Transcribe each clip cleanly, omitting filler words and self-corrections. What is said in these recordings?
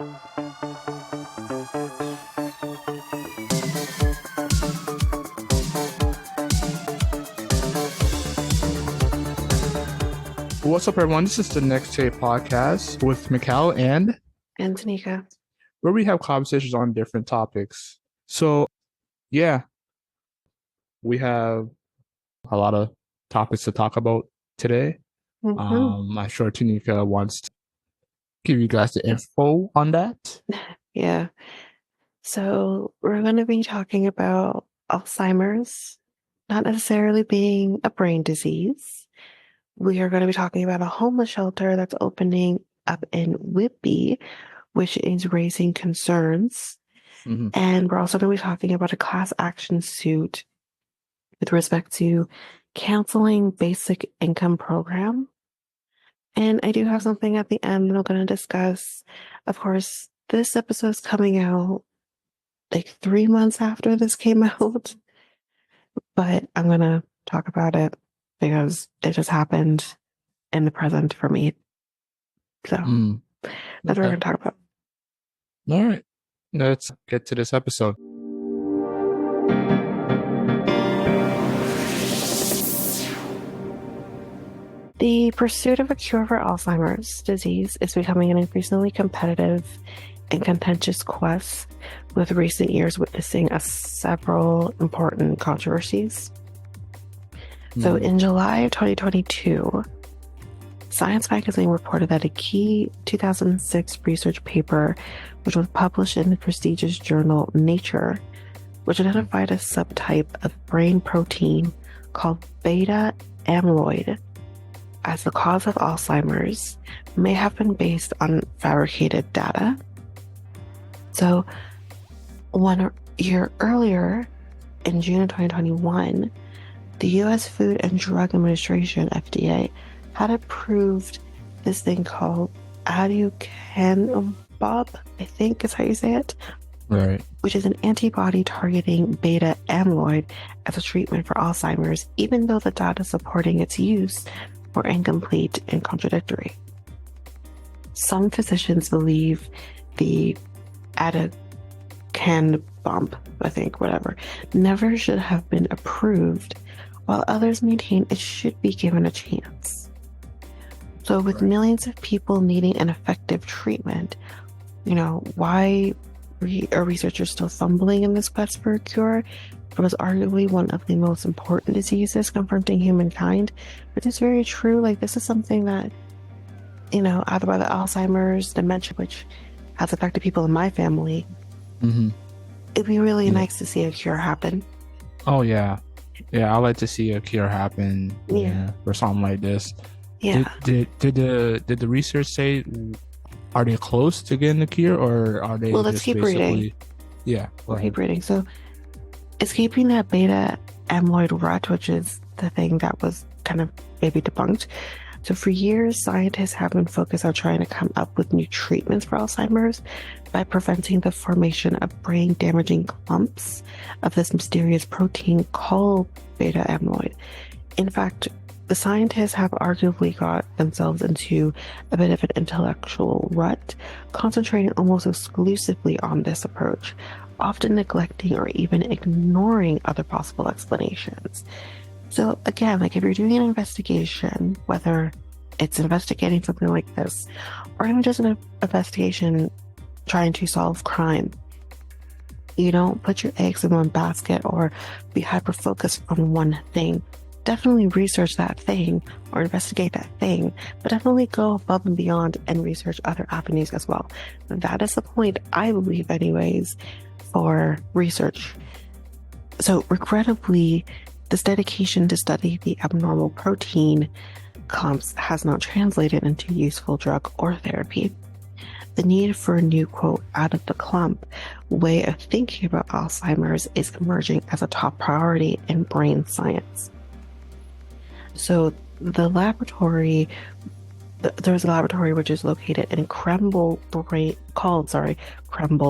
What's up, everyone? This is the Next Tape podcast with Mikel and Tanyka, where we have conversations on different topics. So, yeah, we have a lot of topics to talk about today. I'm sure Tanyka wants to give you guys the info on that. Yeah. So we're going to be talking about Alzheimer's, not necessarily being a brain disease. We are going to be talking about a homeless shelter that's opening up in Whitby, which is raising concerns. And we're also going to be talking about a class action suit with respect to canceling basic income program. And I do have something at the end that I'm going to discuss. Of course, this episode is coming out like 3 months after this came out, but I'm going to talk about it because it just happened in the present for me. So that's what we're going to talk about. All right. Let's get to this episode. The pursuit of a cure for Alzheimer's disease is becoming an increasingly competitive and contentious quest, with recent years witnessing several important controversies. So in July of 2022, Science magazine reported that a key 2006 research paper, which was published in the prestigious journal Nature, which identified a subtype of brain protein called beta amyloid as the cause of Alzheimer's, may have been based on fabricated data. So 1 year earlier, in June of 2021, the U.S. Food and Drug Administration, FDA, had approved this thing called aducanumab, I think is how you say it, right? Which is an antibody targeting beta amyloid as a treatment for Alzheimer's, even though the data supporting its use were incomplete and contradictory. Some physicians believe the aducanumab, I think, whatever, never should have been approved, while others maintain it should be given a chance. So with millions of people needing an effective treatment, why are researchers still fumbling in this quest for a cure? It was arguably one of the most important diseases confronting humankind, which is very true. Like, this is something that, either by the Alzheimer's, dementia, which has affected people in my family, it'd be really nice to see a cure happen. Oh, yeah. Yeah, I'd like to see a cure happen for something like this. Yeah. Did the research say, are they close to getting the cure, or are they? Well, let's keep reading. Yeah. Keep reading. So, escaping that beta amyloid rut, which is the thing that was kind of maybe debunked. So for years, scientists have been focused on trying to come up with new treatments for Alzheimer's by preventing the formation of brain-damaging clumps of this mysterious protein called beta amyloid. In fact, the scientists have arguably got themselves into a bit of an intellectual rut, concentrating almost exclusively on this approach, often neglecting or even ignoring other possible explanations. So again, like, if you're doing an investigation, whether it's investigating something like this, or even just an investigation trying to solve crime, you don't put your eggs in one basket or be hyper-focused on one thing. Definitely research that thing or investigate that thing, but definitely go above and beyond and research other avenues as well. That is the point, I believe anyways, for research. So regrettably, this dedication to study the abnormal protein clumps has not translated into useful drug or therapy. The need for a new, quote, out of the clump way of thinking about Alzheimer's is emerging as a top priority in brain science. So there was a laboratory which is located in Kremble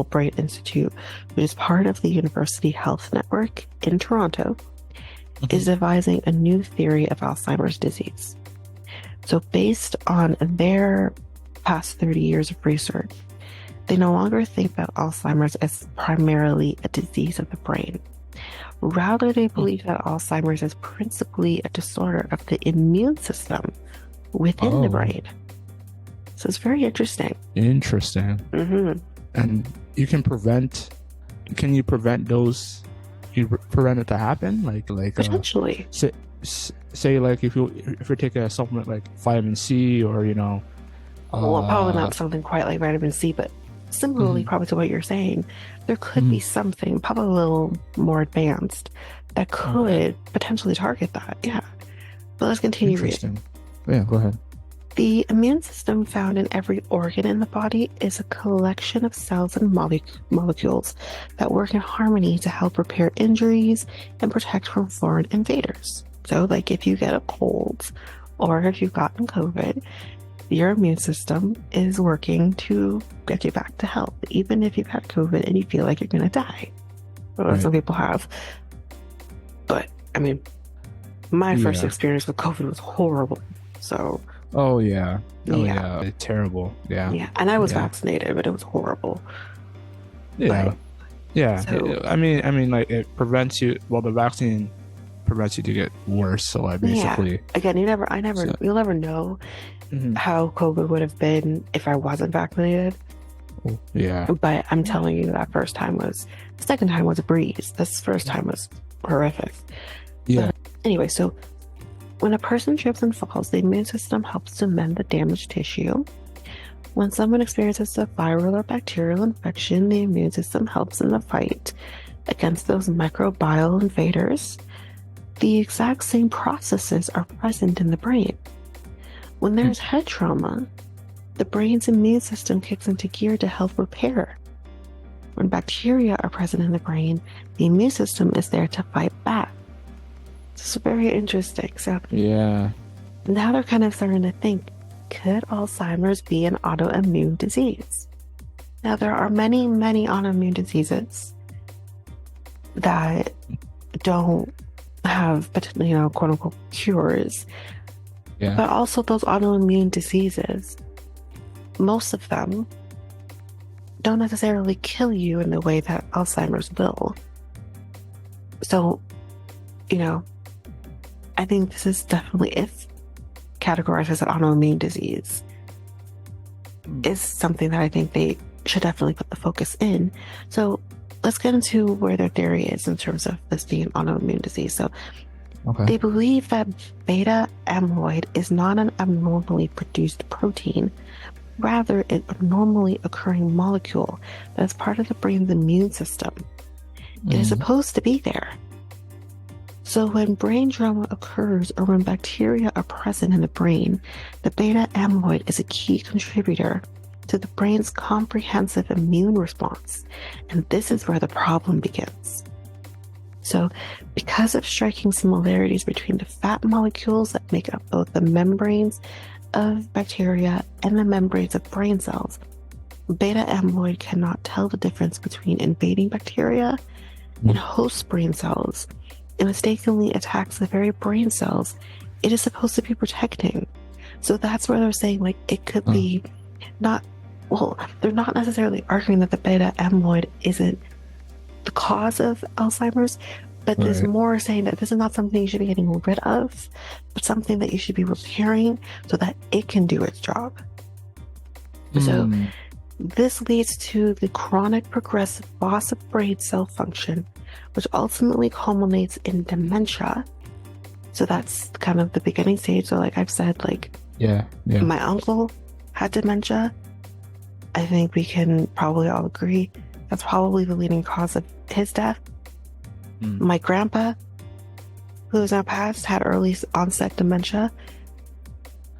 Brain Institute, which is part of the University Health Network in Toronto, is devising a new theory of Alzheimer's disease. So based on their past 30 years of research, they no longer think that Alzheimer's is primarily a disease of the brain. Rather, they believe that Alzheimer's is principally a disorder of the immune system within the brain. So it's very interesting. Interesting. And you can prevent those? You prevent it to happen, like potentially. Say like if you're taking a supplement like vitamin C or well, probably not something quite like vitamin C, but similarly, probably to what you're saying, there could be something probably a little more advanced that could potentially target that. Yeah. But let's continue reading. Yeah, go ahead. The immune system found in every organ in the body is a collection of cells and molecules that work in harmony to help repair injuries and protect from foreign invaders. So, like if you get a cold or if you've gotten COVID, your immune system is working to get you back to health, even if you've had COVID and you feel like you're going to die. Well, some people have. But, I mean, my first experience with COVID was horrible. So... Oh yeah. It's terrible. Yeah. And I was vaccinated, but it was horrible. Yeah. So, I mean, like it prevents you. Well, the vaccine prevents you to get worse. So I basically. Again, you'll never know how COVID would have been if I wasn't vaccinated. Yeah. But I'm telling you, the second time was a breeze. This first time was horrific. Yeah. But anyway, so. When a person trips and falls, the immune system helps to mend the damaged tissue. When someone experiences a viral or bacterial infection, the immune system helps in the fight against those microbial invaders. The exact same processes are present in the brain. When there's head trauma, the brain's immune system kicks into gear to help repair. When bacteria are present in the brain, the immune system is there to fight back. It's very interesting. So now they're kind of starting to think, could Alzheimer's be an autoimmune disease? Now there are many, many autoimmune diseases that don't have, quote unquote, cures. Yeah. But also those autoimmune diseases, most of them don't necessarily kill you in the way that Alzheimer's will. So, I think this is definitely, if categorized as an autoimmune disease, is something that I think they should definitely put the focus in. So let's get into where their theory is in terms of this being an autoimmune disease. So they believe that beta amyloid is not an abnormally produced protein, rather an abnormally occurring molecule that is part of the brain's immune system. It is supposed to be there. So when brain trauma occurs or when bacteria are present in the brain, the beta amyloid is a key contributor to the brain's comprehensive immune response. And this is where the problem begins. So because of striking similarities between the fat molecules that make up both the membranes of bacteria and the membranes of brain cells, beta amyloid cannot tell the difference between invading bacteria and host brain cells. It mistakenly attacks the very brain cells it is supposed to be protecting. So that's where they're saying, like, it could be they're not necessarily arguing that the beta amyloid isn't the cause of Alzheimer's, but there's more saying that this is not something you should be getting rid of, but something that you should be repairing so that it can do its job. So this leads to the chronic progressive loss of brain cell function, which ultimately culminates in dementia. So that's kind of the beginning stage. So like I've said, my uncle had dementia. I think we can probably all agree that's probably the leading cause of his death. My grandpa, who is now passed, had early onset dementia.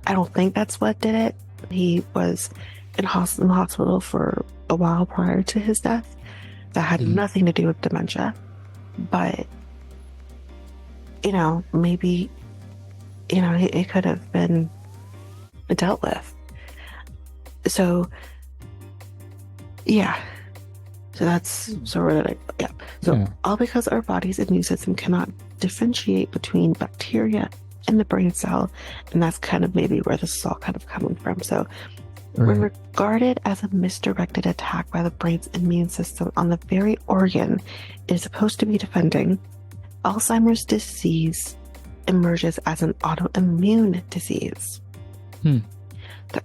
I don't think that's what did it. He was in the hospital for a while prior to his death. That had nothing to do with dementia. But, maybe, it could have been dealt with. So, yeah. So that's all because our body's immune system cannot differentiate between bacteria and the brain cell. And that's kind of maybe where this is all kind of coming from. So When regarded as a misdirected attack by the brain's immune system on the very organ it is supposed to be defending, Alzheimer's disease emerges as an autoimmune disease. There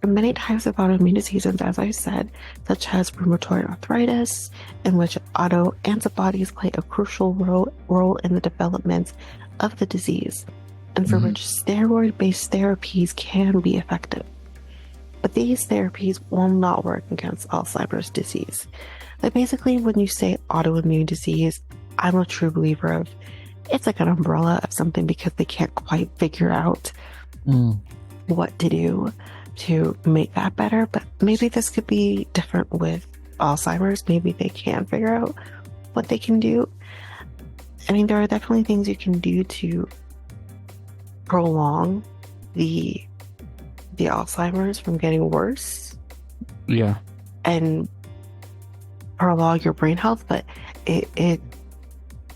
are many types of autoimmune diseases, as I said, such as rheumatoid arthritis, in which autoantibodies play a crucial role in the development of the disease, and for which steroid-based therapies can be effective. But these therapies will not work against Alzheimer's disease. Like basically, when you say autoimmune disease, I'm a true believer of it's like an umbrella of something because they can't quite figure out what to do to make that better. But maybe this could be different with Alzheimer's. Maybe they can figure out what they can do. I mean, there are definitely things you can do to prolong the Alzheimer's from getting worse. Yeah. And prolong your brain health, but it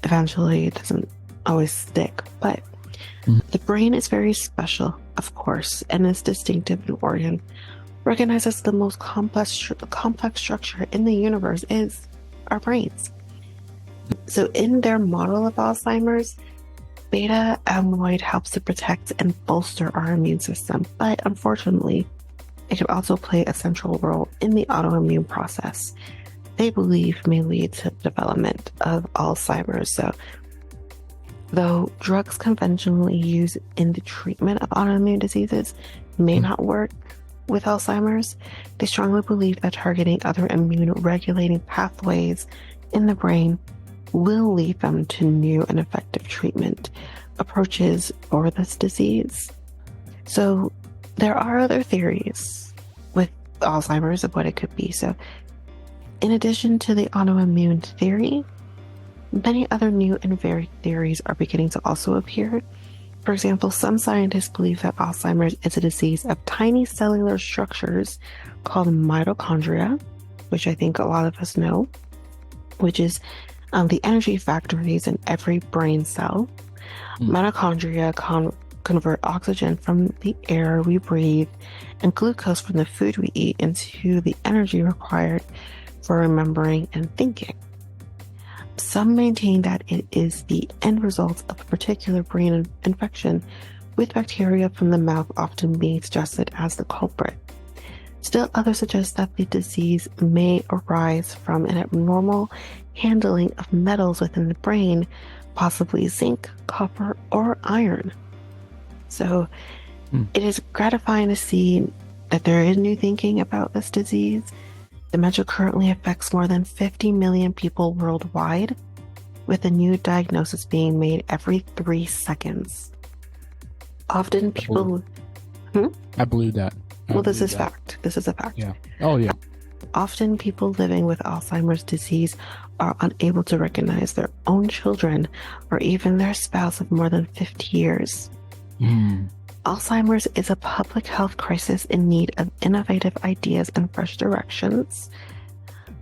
eventually doesn't always stick. But the brain is very special, of course, and is distinctive in organ. Recognized as the most complex structure in the universe is our brains. So in their model of Alzheimer's, beta amyloid helps to protect and bolster our immune system, but unfortunately, it can also play a central role in the autoimmune process they believe may lead to the development of Alzheimer's. So, though drugs conventionally used in the treatment of autoimmune diseases may not work with Alzheimer's, they strongly believe that targeting other immune regulating pathways in the brain will lead them to new and effective treatment approaches for this disease. So there are other theories with Alzheimer's of what it could be. So in addition to the autoimmune theory, many other new and varied theories are beginning to also appear. For example, some scientists believe that Alzheimer's is a disease of tiny cellular structures called mitochondria, which I think a lot of us know, which is the energy factories in every brain cell. Mitochondria convert oxygen from the air we breathe and glucose from the food we eat into the energy required for remembering and thinking. Some maintain that it is the end result of a particular brain infection, with bacteria from the mouth often being suggested as the culprit. Still, others suggest that the disease may arise from an abnormal handling of metals within the brain, possibly zinc, copper, or iron. So it is gratifying to see that there is new thinking about this disease. Dementia currently affects more than 50 million people worldwide, with a new diagnosis being made every 3 seconds. Often people... I believe that. This is fact. This is a fact. Yeah. Oh, yeah. Often people living with Alzheimer's disease are unable to recognize their own children or even their spouse of more than 50 years. Alzheimer's is a public health crisis in need of innovative ideas and fresh directions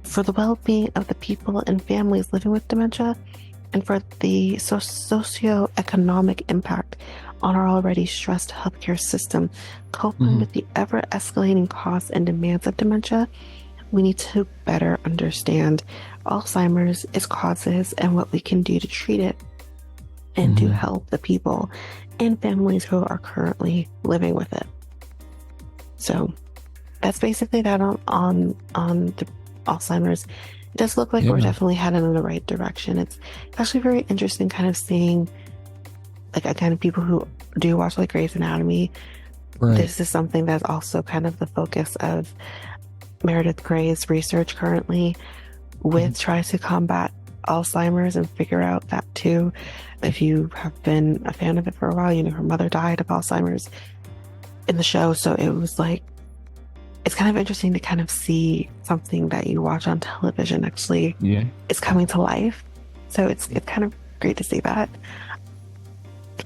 for the well-being of the people and families living with dementia, and for the socio-economic impact on our already stressed healthcare system. Coping with the ever-escalating costs and demands of dementia, we need to better understand Alzheimer's, its causes, and what we can do to treat it and to help the people and families who are currently living with it. So that's basically that on the Alzheimer's. It does look like we're definitely headed in the right direction. It's actually very interesting kind of seeing, like, again, people who do watch like Grey's Anatomy. This is something that's also kind of the focus of Meredith Gray's research currently, with tries to combat Alzheimer's and figure out that too. If you have been a fan of it for a while, you know her mother died of Alzheimer's in the show, so it was like, it's kind of interesting to kind of see something that you watch on television actually is coming to life. So it's kind of great to see that.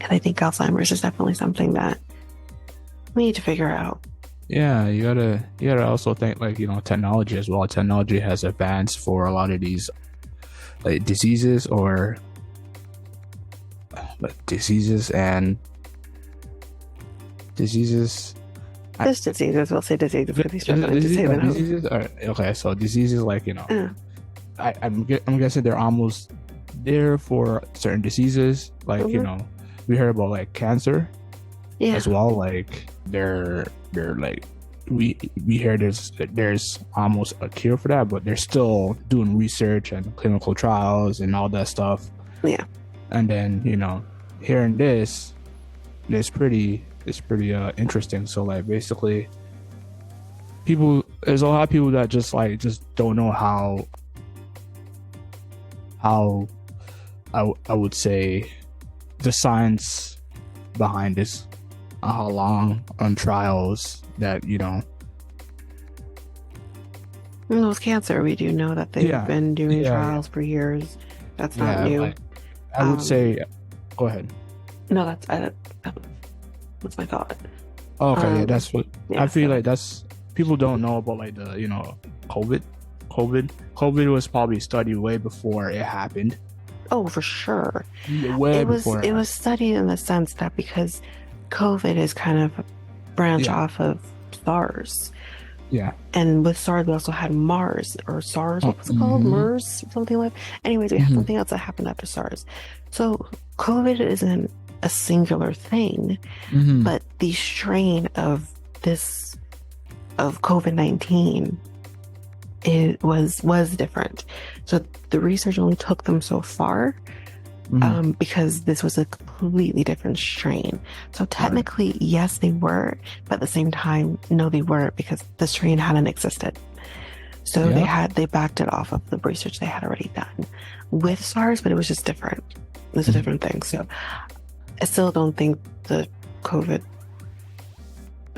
And I think Alzheimer's is definitely something that we need to figure out. Yeah, you gotta also think, like, you know, technology as well. Technology has advanced for a lot of these diseases There's diseases. We'll say diseases because he's struggling to say them. Diseases. Okay, so diseases like I'm guessing they're almost there for certain diseases. Like we heard about like cancer, as well. Like they're like we hear there's almost a cure for that, but they're still doing research and clinical trials and all that stuff. Yeah. And then hearing this, it's pretty interesting. So like basically, there's a lot of people that just don't know how I would say the science behind this, how long on trials that With cancer, we do know that they've been doing trials for years. That's not new. Like, I would say, go ahead. No, that's my thought. Okay, that's what I feel like. That's people don't know about like the COVID. COVID was probably studied way before it happened. Oh, for sure. Way before it was studied in the sense that because COVID is kind of a branch off of SARS. Yeah. And with SARS, we also had MARS or SARS. What was it called? MERS? Something like. Anyways, we had something else that happened after SARS. So COVID isn't a singular thing, but the strain of COVID-19 was different. So the research only took them so far because this was a completely different strain. So technically, yes, they were, but at the same time, no, they weren't because the strain hadn't existed. So they backed it off of the research they had already done with SARS, but it was just different. It was a different thing. So I still don't think the COVID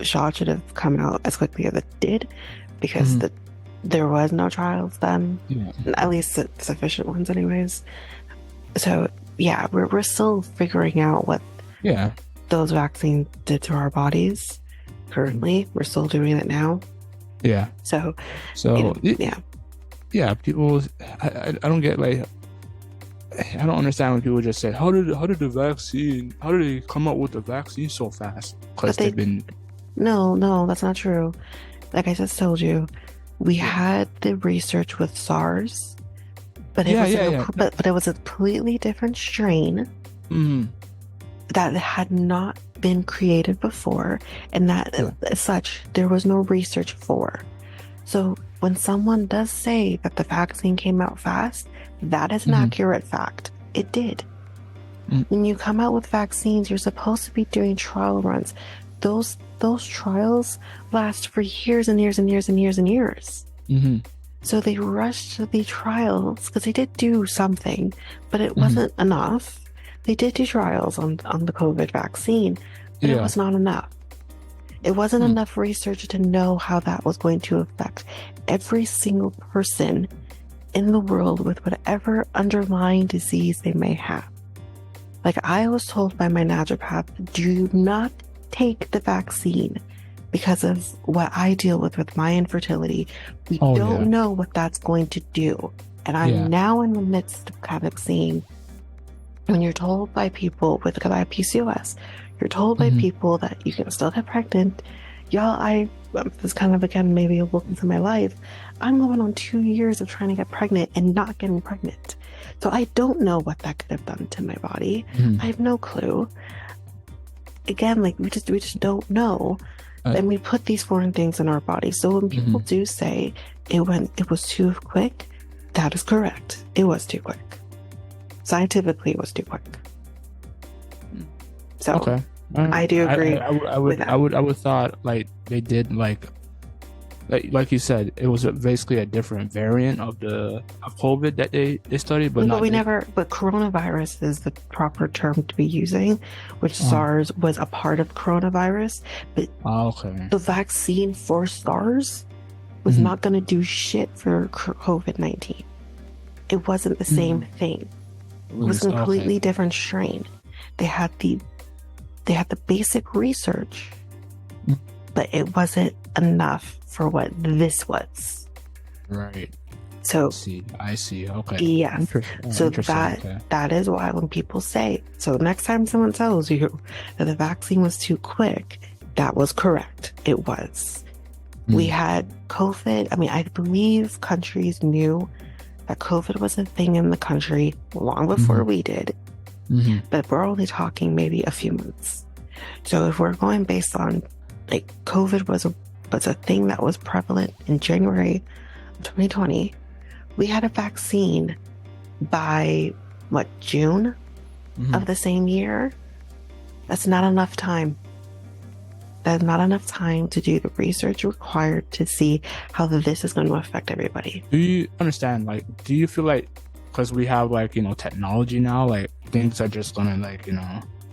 shot should have come out as quickly as it did because there was no trials then, at least sufficient ones anyways. So yeah, we're still figuring out what those vaccines did to our bodies. Currently, we're still doing it now. Yeah. So people, I don't get like, I don't understand when people just say, how did they come up with the vaccine so fast? Because they've been. No, that's not true. Like I just told you, we had the research with SARS, but it was a completely different strain that had not been created before, and that as such there was no research for. So when someone does say that the vaccine came out fast, that is an accurate fact. It did. When you come out with vaccines, you're supposed to be doing trial runs. Those trials last for years and years and years and years and years. So they rushed the trials because they did do something, but it wasn't enough. They did do trials on the COVID vaccine, but it was not enough. It wasn't enough research to know how that was going to affect every single person in the world with whatever underlying disease they may have. Like I was told by my naturopath, do not take the vaccine because of what I deal with my infertility. We don't know what that's going to do. And I'm now in the midst of kind of seeing when you're told by people because I have PCOS, you're told by people that you can still get pregnant. Y'all, this kind of again maybe a look into my life. I'm going on 2 years of trying to get pregnant and not getting pregnant. So I don't know what that could have done to my body. I have no clue. Again, like we just don't know. And we put these foreign things in our body. So when people do say it was too quick, that is correct. It was too quick. Scientifically, it was too quick. So I do agree. I would thought like they did like you said, it was basically a different variant of COVID that they studied, but coronavirus is the proper term to be using, which SARS was a part of coronavirus. But the vaccine for SARS was not going to do shit for COVID-19. It wasn't the same thing. It was a completely different strain. They had the basic research, but it wasn't enough for what this was. Right. So I see. Okay. Yes. So that is why when people say, so next time someone tells you that the vaccine was too quick, That was correct. It was. We had COVID. I mean, I believe countries knew that COVID was a thing in the country long before we did, but we're only talking maybe a few months. So if we're going based on like COVID was a thing that was prevalent in January of 2020, we had a vaccine by June of the same year. That's not enough time. That's not enough time to do the research required to see how this is going to affect everybody. Do you understand? Like, do you feel like because we have technology now, like things are just gonna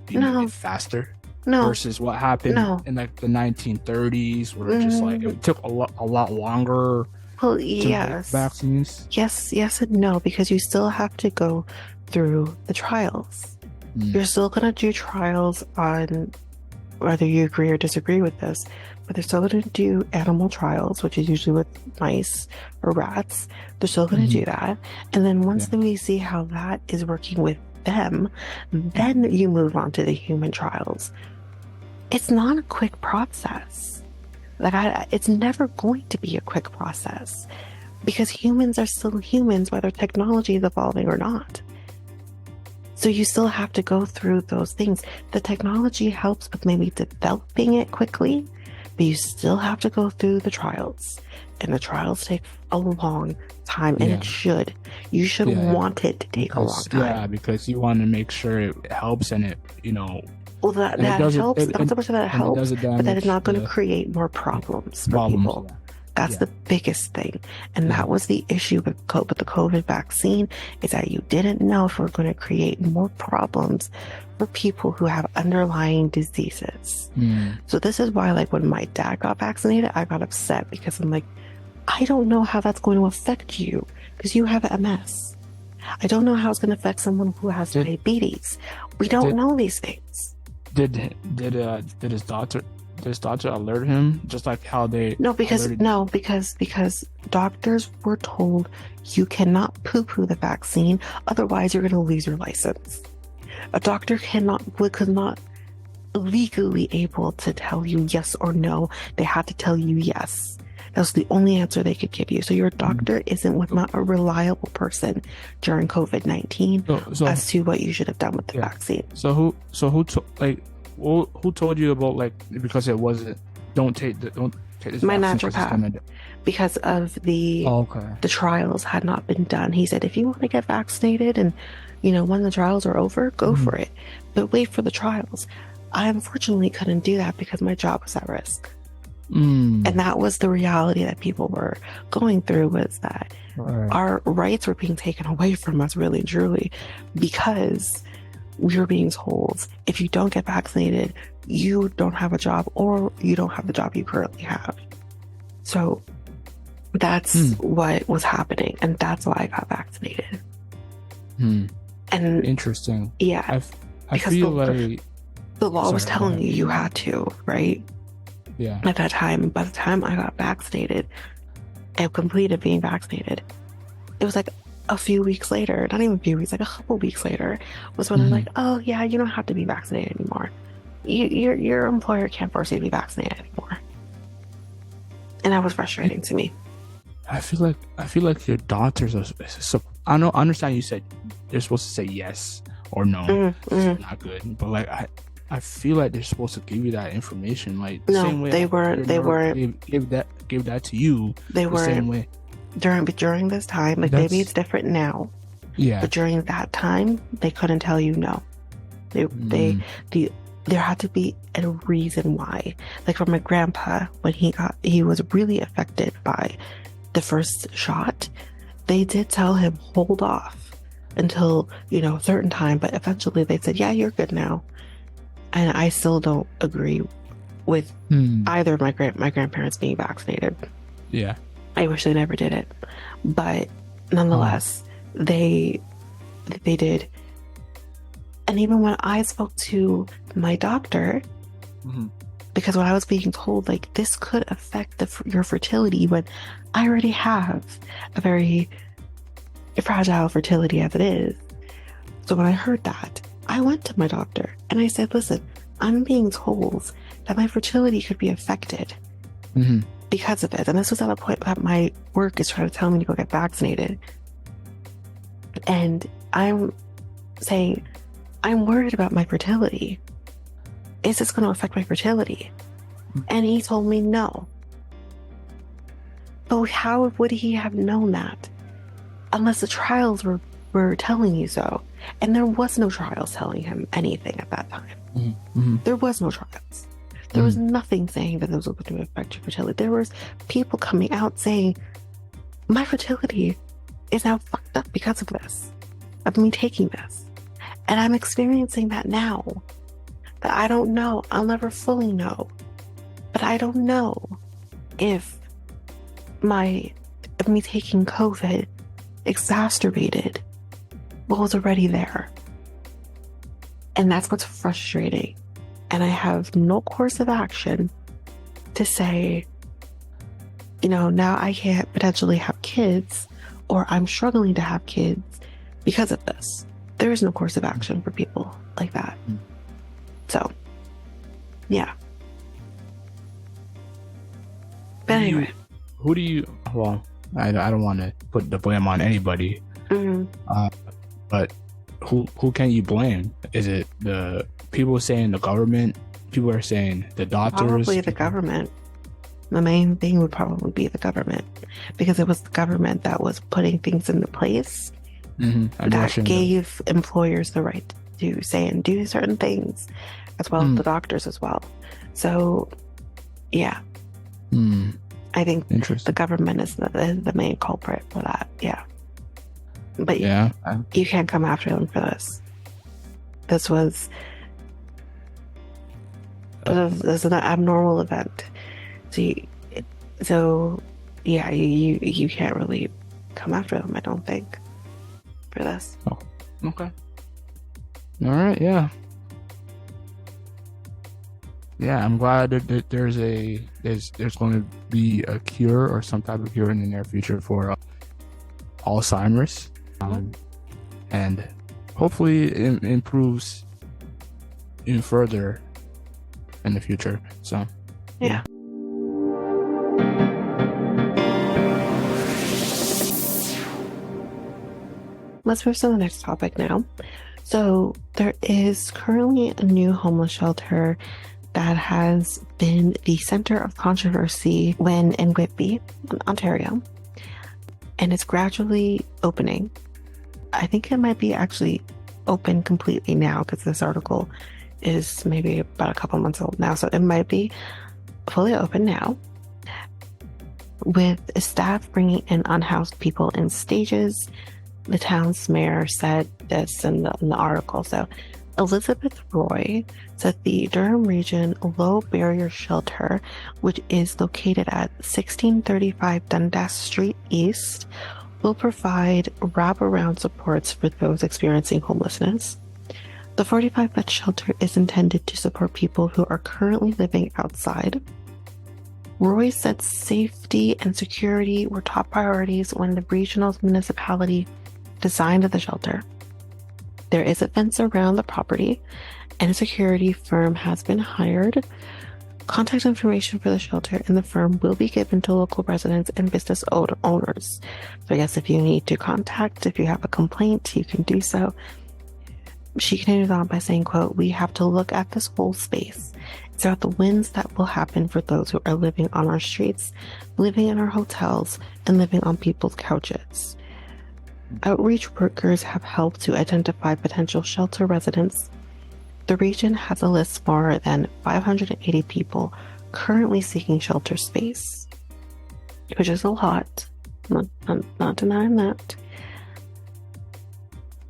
get faster? No. Versus what happened in like the 1930s, where just like it took a lot longer. Well, to yes. make vaccines. Yes and no, because you still have to go through the trials. You're still going to do trials on whether you agree or disagree with this, but they're still going to do animal trials, which is usually with mice or rats. They're still going to do that. And then once we see how that is working with them, then you move on to the human trials. It's not a quick process. It's never going to be a quick process because humans are still humans, whether technology is evolving or not. So you still have to go through those things. The technology helps with maybe developing it quickly, but you still have to go through the trials. And the trials take a long time, and it should. You should want it to take a long time. Yeah, because you want to make sure it helps and it, Well, that helps. Not so much that it helps, but that is not going to create more problems for people. Yeah. That's the biggest thing. And that was the issue with the COVID vaccine, is that you didn't know if we're going to create more problems for people who have underlying diseases. So this is why, like, when my dad got vaccinated, I got upset because I'm like, I don't know how that's going to affect you because you have MS. I don't know how it's going to affect someone who has diabetes. We don't know these things. Did his doctor alert him just like how they because doctors were told you cannot poo-poo the vaccine, otherwise you're going to lose your license. A doctor was not legally able to tell you yes or no. They had to tell you yes. That was the only answer they could give you. So your doctor was not a reliable person during COVID-19 as to what you should have done with the vaccine. So who told you about because it wasn't don't take this my vaccine naturopath, because of the trials had not been done. He said, if you want to get vaccinated and when the trials are over, go for it, but wait for the trials. I unfortunately couldn't do that because my job was at risk. And that was the reality that people were going through, was that our rights were being taken away from us, really and truly, because we were being told, if you don't get vaccinated, you don't have a job, or you don't have the job you currently have. So that's what was happening, and that's why I got vaccinated. And interesting. Yeah, I feel like the law was telling you had to, right? Yeah. At that time, by the time I got vaccinated and completed being vaccinated, it was like a few weeks later, not even a few weeks, like a couple weeks later, was when I'm like, oh yeah, you don't have to be vaccinated anymore. Your employer can't force you to be vaccinated anymore. And that was frustrating to me. I feel like your doctors are so. I understand you said they're supposed to say yes or no. It's not good, but like I feel like they're supposed to give you that information, like the same way they weren't. They weren't. Give that to you. They weren't. The same way. During this time, like maybe it's different now. Yeah. But during that time, they couldn't tell you no. There had to be a reason why. Like for my grandpa, when he was really affected by the first shot, they did tell him hold off until a certain time, but eventually they said, yeah, you're good now. And I still don't agree with either of my grandparents being vaccinated. Yeah. I wish they never did it. But nonetheless, they did. And even when I spoke to my doctor, because when I was being told, like, this could affect your fertility, when I already have a very fragile fertility as it is. So when I heard that, I went to my doctor and I said, listen, I'm being told that my fertility could be affected because of it. And this was at a point that my work is trying to tell me to go get vaccinated. And I'm saying, I'm worried about my fertility. Is this going to affect my fertility? And he told me no. But how would he have known that? Unless the trials were telling you so. And there was no trials telling him anything at that time. There was no trials. There was nothing saying that this was going to affect your fertility. There was people coming out saying, my fertility is now fucked up because of this, of me taking this. And I'm experiencing that now. But I don't know. I'll never fully know. But I don't know if me taking COVID exacerbated what was already there. And that's what's frustrating. And I have no course of action to say, now I can't potentially have kids, or I'm struggling to have kids because of this. There is no course of action for people like that. So, yeah. But anyway. Well, I don't want to put the blame on anybody, but who can you blame? Is it the people saying the government? People are saying the doctors? Probably the government. The main thing would probably be the government, because it was the government that was putting things into place that gave employers the right to say and do certain things, as well as the doctors as well. So, yeah. I think the government is the main culprit for that. Yeah. But you can't come after them for this. This was an abnormal event. So you can't really come after them, I don't think, for this. Oh, okay. All right, yeah. Yeah, I'm glad that there's going to be a cure or some type of cure in the near future for Alzheimer's, and hopefully it improves even further in the future. So, yeah. Let's move to the next topic now. So there is currently a new homeless shelter that has been the center of controversy in Whitby, Ontario, and it's gradually opening. I think it might be actually open completely now, because this article is maybe about a couple months old now, so it might be fully open now, with staff bringing in unhoused people in stages. The town's mayor said this in the article. So Elizabeth Roy said the Durham Region Low Barrier Shelter, which is located at 1635 Dundas Street East, will provide wraparound supports for those experiencing homelessness. The 45-bed shelter is intended to support people who are currently living outside. Roy said safety and security were top priorities when the regional municipality designed the shelter. There is a fence around the property, and a security firm has been hired. Contact information for the shelter and the firm will be given to local residents and business owners. So I guess if you need to contact, if you have a complaint, you can do so. She continues on by saying, quote, "We have to look at this whole space. It's about the wins that will happen for those who are living on our streets, living in our hotels, and living on people's couches. Outreach workers have helped to identify potential shelter residents. The region has a list more than 580 people currently seeking shelter space," which is a lot. I'm not denying that.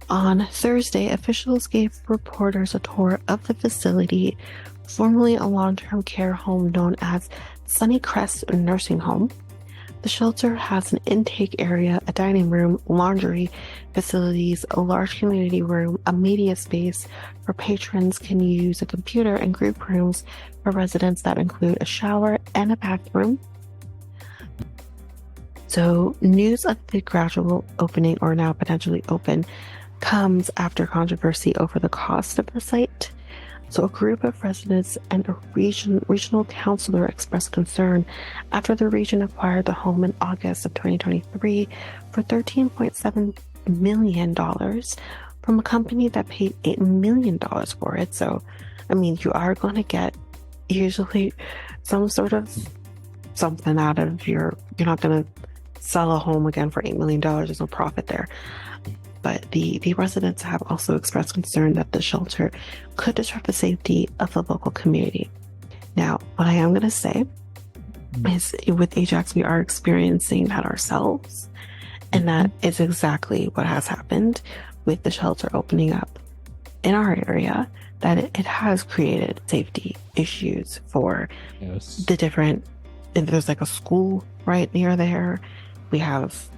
On Thursday, officials gave reporters a tour of the facility, formerly a long-term care home known as Sunnycrest Nursing Home. The shelter has an intake area, a dining room, laundry facilities, a large community room, a media space where patrons can use a computer, and group rooms for residents that include a shower and a bathroom. So news of the gradual opening, or now potentially open, comes after controversy over the cost of the site. So a group of residents and a regional counselor expressed concern after the region acquired the home in August of 2023 for $13.7 million from a company that paid $8 million for it. So, I mean, you are going to get usually some sort of something out of you're not going to sell a home again for $8 million. There's no profit there. But the residents have also expressed concern that the shelter could disrupt the safety of the local community. Now, what I am going to say is with Ajax, we are experiencing that ourselves. And that is exactly what has happened with the shelter opening up in our area, that it has created safety issues for the different, and there's like a school right near there. We have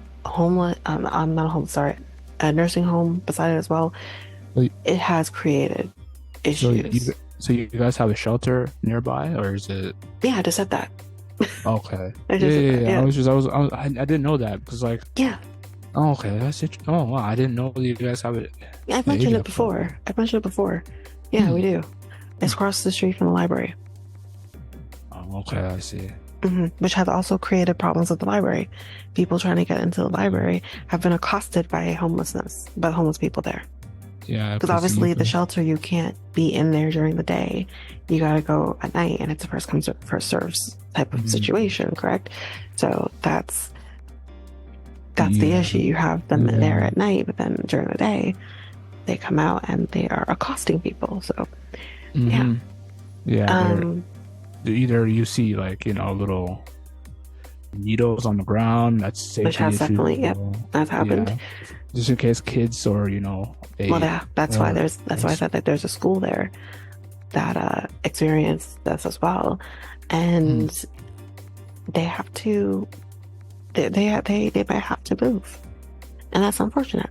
a nursing home beside it as well. It has created issues. So you guys have a shelter nearby, or is it? Yeah, I just said that. Okay. I didn't know that because yeah. Oh, okay, that's it. Oh wow, I didn't know you guys have it. Yeah, I've mentioned it before. Yeah, we do. It's across the street from the library. Oh, okay, I see. Which has also created problems with the library. People trying to get into the library have been accosted by homeless people there. Yeah, because obviously the shelter, you can't be in there during the day. You gotta go at night, and it's a first come first serves type of situation, correct? So that's the issue. You have them there at night, but then during the day, they come out and they are accosting people. So either you see little needles on the ground. That's safety which has issue. Definitely, that's happened. Yeah. Just in case kids or that's why I said that there's a school there that experienced this as well, and they have to. They might have to move, and that's unfortunate.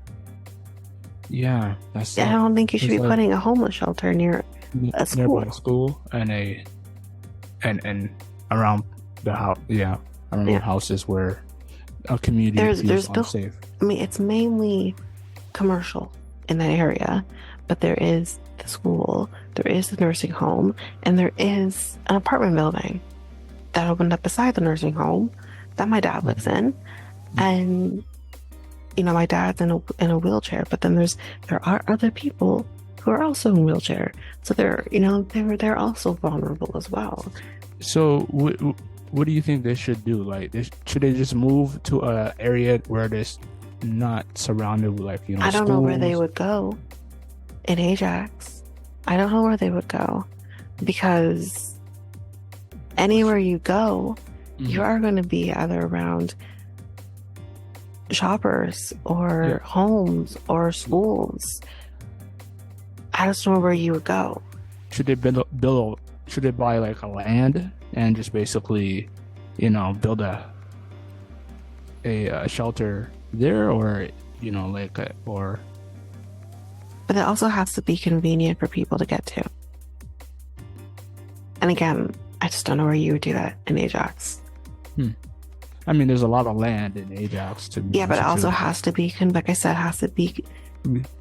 Yeah, I don't think you should be putting a homeless shelter near a school. Nearby a school and around the house. Yeah, around houses where a community feels unsafe. I mean, it's mainly commercial in that area, but there is the school, there is the nursing home, and there is an apartment building that opened up beside the nursing home that my dad lives in. And my dad's in a wheelchair, but then there are other people who are also in wheelchair, so they're also vulnerable as well. So what do you think they should do? Should they just move to an area where there's not surrounded with I don't know where they would go in Ajax. I don't know where they would go, because anywhere you go, you are going to be either around shoppers or homes or schools. I just don't know where you would go. Should they should they buy a land and just basically, build a shelter there, or But it also has to be convenient for people to get to. And again, I just don't know where you would do that in Ajax. I mean, there's a lot of land in Ajax to be. Yeah, but it also has to be, like I said, has to be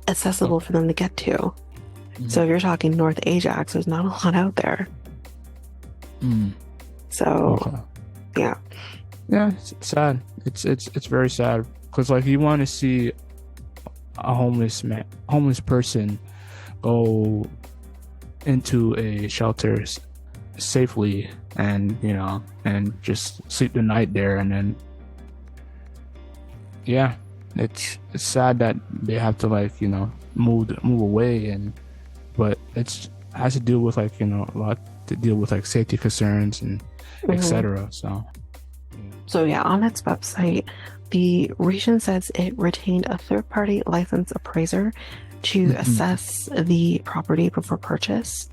accessible for them to get to. So if you're talking North Ajax, there's not a lot out there. So, yeah, it's sad. It's very sad, because you want to see a homeless person go into a shelter safely, and and just sleep the night there, and then it's sad that they have to move away, but it has to do with a lot to deal with safety concerns and etc. So on its website, the region says it retained a third-party licensed appraiser to assess the property before purchase.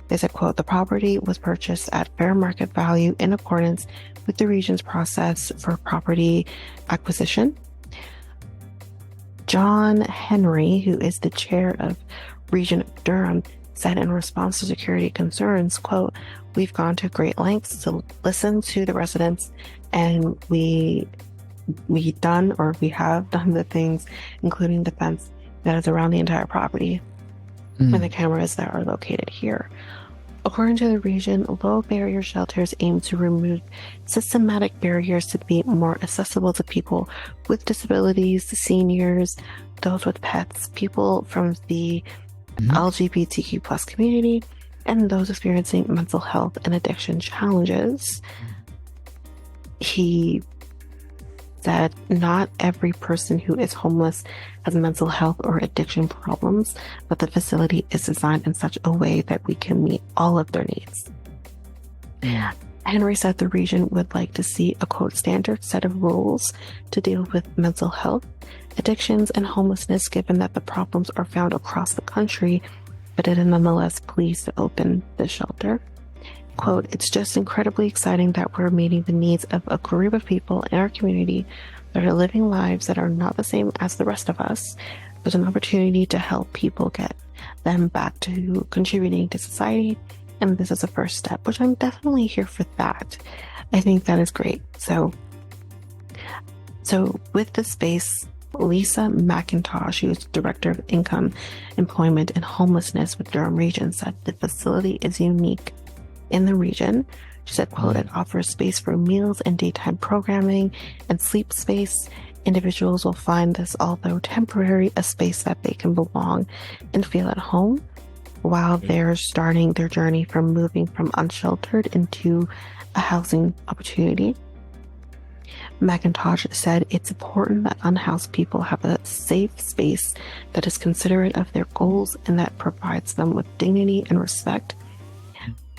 They said, quote, "The property was purchased at fair market value in accordance with the region's process for property acquisition." John Henry, who is the chair of Region Durham, said in response to security concerns, quote, "We've gone to great lengths to listen to the residents, and we have done the things, including the fence that is around the entire property." and the cameras that are located here. According to the region, low barrier shelters aim to remove systematic barriers to be more accessible to people with disabilities, seniors, those with pets, people from the LGBTQ plus community, and those experiencing mental health and addiction challenges. He said not every person who is homeless has mental health or addiction problems, but the facility is designed in such a way that we can meet all of their needs. Henry said the region would like to see a quote standard set of rules to deal with mental health, addictions, and homelessness, given that the problems are found across the country, but it is nonetheless pleased to open the shelter. Quote, it's just incredibly exciting that we're meeting the needs of a group of people in our community that are living lives that are not the same as the rest of us. There's an opportunity to help people get them back to contributing to society, and this is a first step, which I'm definitely here for that. I think that is great. So with the space, Lisa McIntosh, who is Director of Income, Employment, and Homelessness with Durham Region, said the facility is unique in the region. She said, quote, it offers space for meals and daytime programming and sleep space. Individuals will find this, although temporary, a space that they can belong and feel at home while they're starting their journey from moving from unsheltered into a housing opportunity. McIntosh said it's important that unhoused people have a safe space that is considerate of their goals and that provides them with dignity and respect.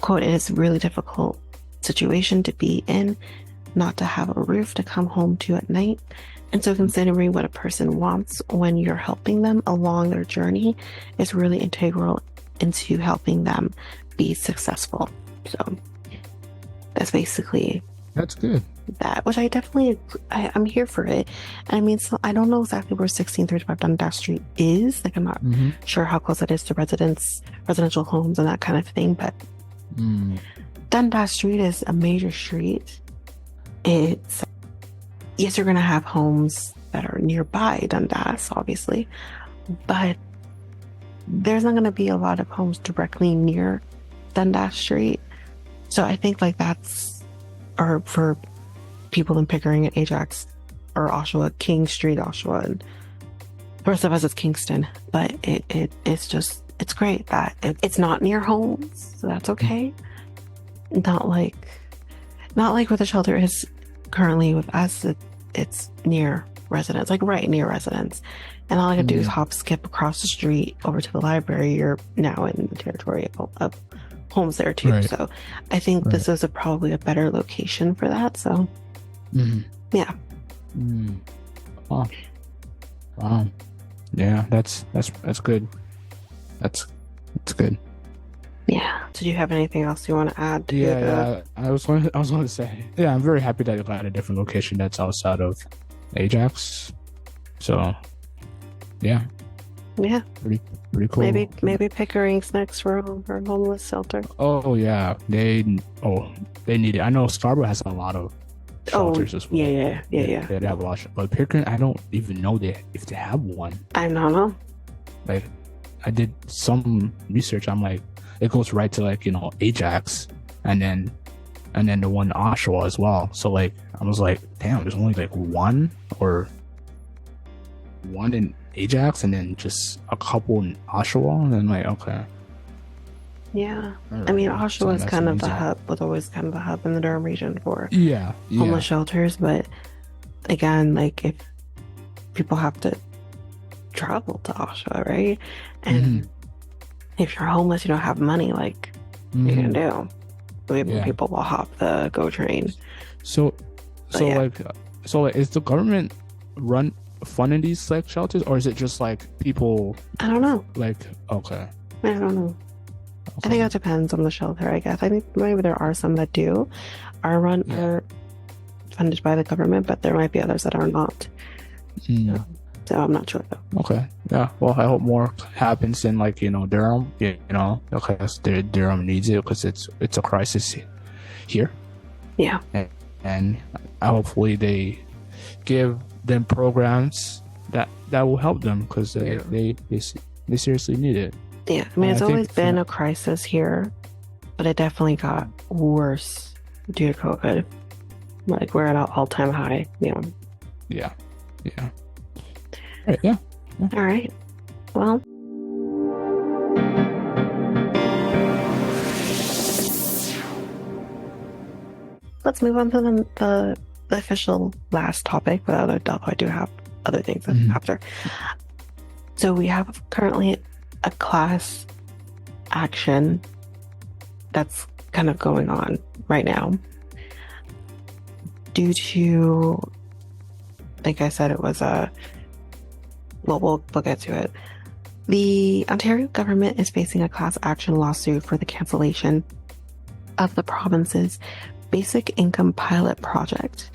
Quote, it is a really difficult situation to be in, not to have a roof to come home to at night. And so considering what a person wants when you're helping them along their journey is really integral into helping them be successful. So that's basically... That's good. That, which I definitely, I'm here for it. And I mean, so I don't know exactly where 1635 Dundas Street is. Like, I'm not sure how close it is to residential homes and that kind of thing, but Dundas Street is a major street. It's, yes, you're going to have homes that are nearby Dundas, obviously, but there's not going to be a lot of homes directly near Dundas Street. So I think like that's, or for people in Pickering and Ajax or Oshawa, King Street, Oshawa, and the rest of us is Kingston, but it's just, it's great that it's not near homes, so that's okay. Not like where the shelter is currently with us, it's near residents, like right near residents. And all I could do is hop, skip across the street over to the library. You're now in the territory of homes there too. Right. So I think this is probably a better location for that. So yeah. Wow. Yeah, that's good. That's good. Yeah. So do you have anything else you want to add to yeah, I was going to say, yeah, I'm very happy that you got a different location that's outside of Ajax. So yeah. Pretty cool. Maybe Pickering's next for a homeless shelter. Oh yeah. They need it. I know Scarborough has a lot of shelters as well. Yeah. They have a lot but Pickering, I don't even know if they have one. I don't know. Like, I did some research. I'm like, it goes right to like, Ajax and then the one in Oshawa as well. So like, I was like, damn, there's only like one in Ajax and then just a couple in Oshawa. And then like, okay. Yeah. I mean, Oshawa is kind of the hub, was always kind of the hub in the Durham region for homeless shelters. But again, like if people have to travel to Oshawa, right? And if you're homeless, you don't have money, like you're gonna do. People will hop the GO train. So is the government funding these like shelters, or is it just like people? I don't know. Like, okay. I don't know. Okay. I think that depends on the shelter, I guess. I think maybe there are some that are funded by the government, but there might be others that are not. So I'm not sure though. Okay. Yeah. Well, I hope more happens in like, Durham, because Durham needs it because it's a crisis here. Yeah. And hopefully they give them programs that will help them because they seriously need it. Yeah, I mean, it's I always think been a crisis here, but it definitely got worse due to COVID. Like, we're at an all-time high, yeah, yeah. Right, yeah. All right. Well, let's move on to the official last topic, but although I do have other things after. So we have currently a class action that's kind of going on right now due to, like I said, it was we'll get to it. The Ontario government is facing a class action lawsuit for the cancellation of the province's basic income pilot project,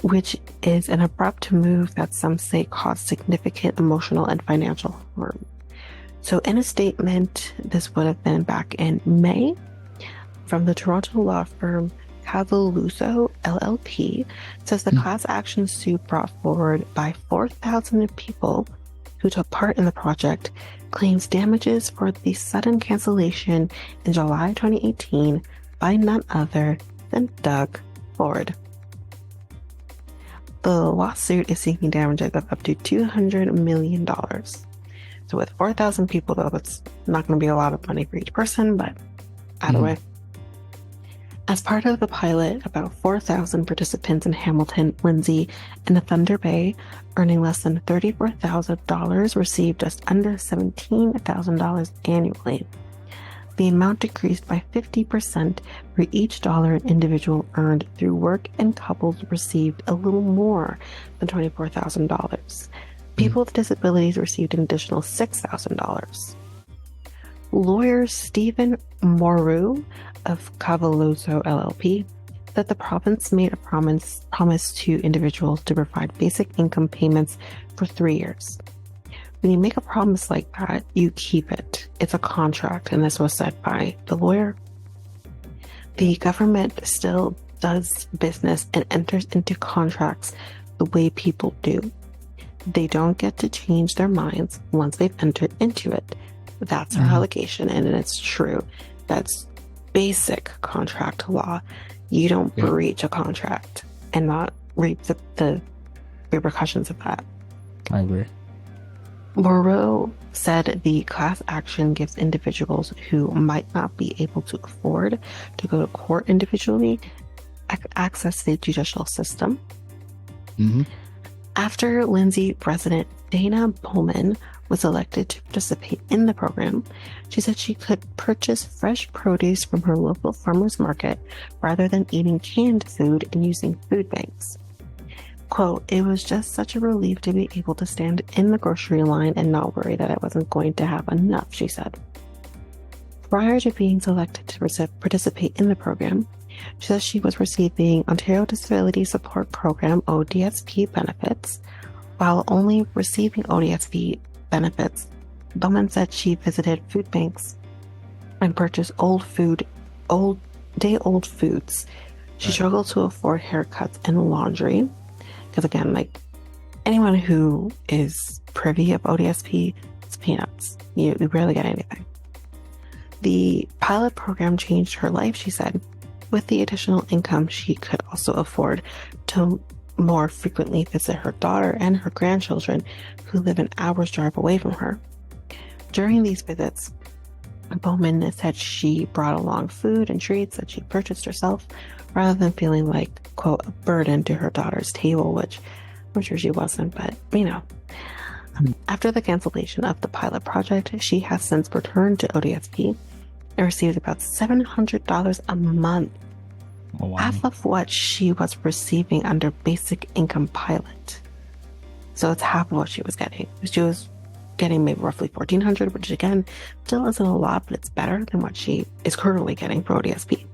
which is an abrupt move that some say caused significant emotional and financial harm. So in a statement, this would have been back in May, from the Toronto law firm Cavaluso LLP, says the class action suit brought forward by 4,000 people who took part in the project claims damages for the sudden cancellation in July 2018 by none other than Doug Ford. The lawsuit is seeking damages of up to $200 million. So with 4,000 people, though, that's not going to be a lot of money for each person, but either way. As part of the pilot, about 4,000 participants in Hamilton, Lindsay, and the Thunder Bay, earning less than $34,000, received just under $17,000 annually. The amount decreased by 50% for each dollar an individual earned through work, and couples received a little more than $24,000. People with disabilities received an additional $6,000. Lawyer Stephen Moreau of Cavaluso LLP said the province made a promise to individuals to provide basic income payments for 3 years. When you make a promise like that, you keep it. It's a contract, and this was said by the lawyer. The government still does business and enters into contracts the way people do. They don't get to change their minds once they've entered into it. That's our allegation, and it's true. That's basic contract law. You don't breach a contract and not reap the repercussions of that. I agree. Moreau said the class action gives individuals who might not be able to afford to go to court individually access to the judicial system. After Lindsay resident Dana Bowman was elected to participate in the program, she said she could purchase fresh produce from her local farmer's market rather than eating canned food and using food banks. Quote, "It was just such a relief to be able to stand in the grocery line and not worry that I wasn't going to have enough," she said. Prior to being selected to participate in the program, she says she was receiving Ontario Disability Support Program ODSP benefits. While only receiving ODSP benefits, Bowman said she visited food banks and purchased day-old foods. She struggled to afford haircuts and laundry. Because again, like anyone who is privy of ODSP, it's peanuts. You barely get anything. The pilot program changed her life, she said. With the additional income, she could also afford to more frequently visit her daughter and her grandchildren who live an hour's drive away from her. During these visits, Bowman said she brought along food and treats that she purchased herself rather than feeling like, quote, a burden to her daughter's table, which I'm sure she wasn't, but After the cancellation of the pilot project, she has since returned to ODSP and received about $700 a month, half of what she was receiving under basic income pilot. So it's half of what she was getting. She was getting maybe roughly $1,400, which again still isn't a lot, but it's better than what she is currently getting for ODSP.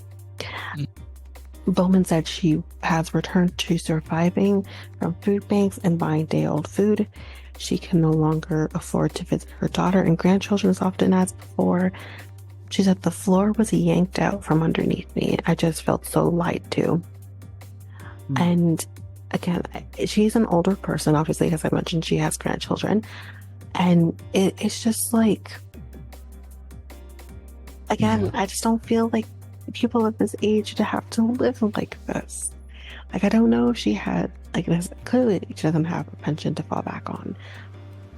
Bowman said she has returned to surviving from food banks and buying day-old food. She can no longer afford to visit her daughter and grandchildren as often as before. She said the floor was yanked out from underneath me. I just felt so light too. And again, she's an older person, obviously, as I mentioned, she has grandchildren. And it's just like, Again, I just don't feel like people at this age should have to live like this. Like, I don't know if she had, like, this, clearly she doesn't have a pension to fall back on.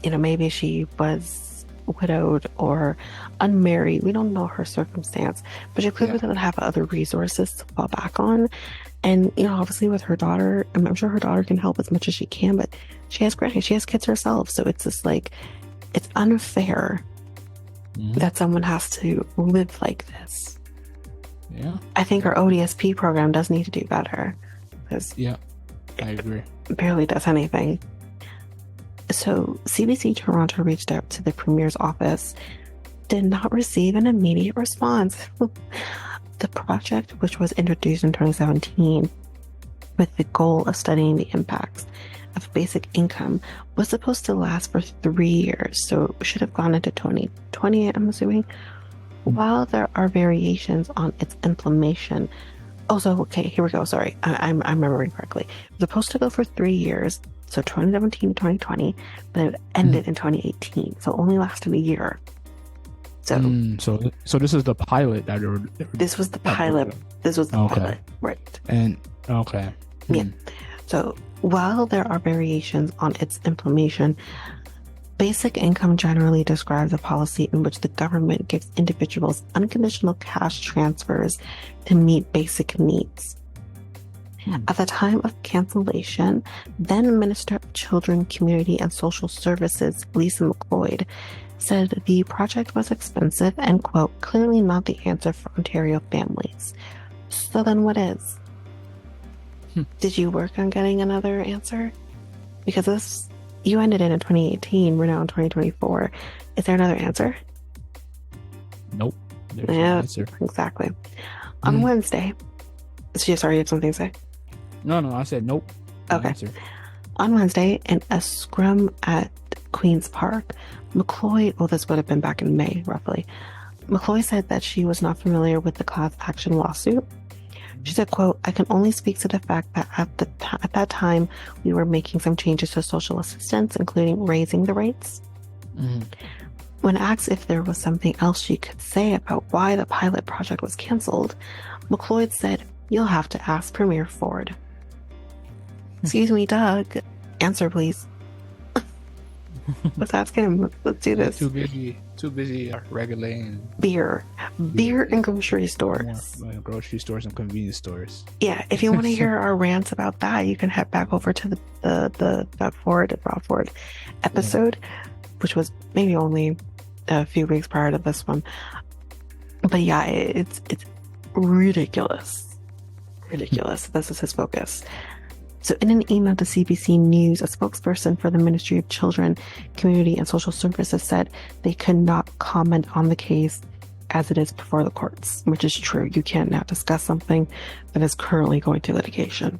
You know, maybe she was widowed or unmarried. We don't know her circumstance, but she clearly doesn't have other resources to fall back on. And, you know, obviously with her daughter, I'm sure her daughter can help as much as she can, but she has grandkids, she has kids herself. So it's just like, it's unfair that someone has to live like this. Yeah. I think our ODSP program does need to do better. Yeah, I agree. It barely does anything. So CBC Toronto reached out to the Premier's office, did not receive an immediate response. The project, which was introduced in 2017 with the goal of studying the impacts of basic income, was supposed to last for 3 years, so it should have gone into 2020, I'm assuming. While there are variations on its implementation, okay, here we go. Sorry, I'm remembering correctly. It was supposed to go for 3 years, so 2017 to 2020, but it ended in 2018, so it only lasted a year. So this is the pilot that this was the pilot. This was the pilot, right? And okay, yeah. So while there are variations on its implementation, basic income generally describes a policy in which the government gives individuals unconditional cash transfers to meet basic needs. At the time of cancellation, then Minister of Children, Community and Social Services, Lisa McLeod, said the project was expensive and, quote, clearly not the answer for Ontario families. So then what is? Did you work on getting another answer? Because you ended it in 2018. We're now in 2024. Is there another answer? Nope. There's no answer. Exactly. On Wednesday, sorry, you have something to say? No, I said nope. No okay. Answer. On Wednesday, in a scrum at Queen's Park, McLeod, this would have been back in May, roughly, McLeod said that she was not familiar with the class action lawsuit. She said, quote, I can only speak to the fact that at that time, we were making some changes to social assistance, including raising the rates. When asked if there was something else she could say about why the pilot project was canceled, McLeod said, you'll have to ask Premier Ford. Excuse me, Doug. Answer, please. Let's ask him. Let's do this. Too busy regulating beer and grocery stores. Grocery stores and convenience stores. Yeah, if you want to hear our rants about that, you can head back over to the Rob Ford episode, which was maybe only a few weeks prior to this one. But yeah, it's ridiculous. This is his focus. So in an email to CBC News, a spokesperson for the Ministry of Children, Community and Social Services said they could not comment on the case as it is before the courts, which is true. You can't now discuss something that is currently going to litigation.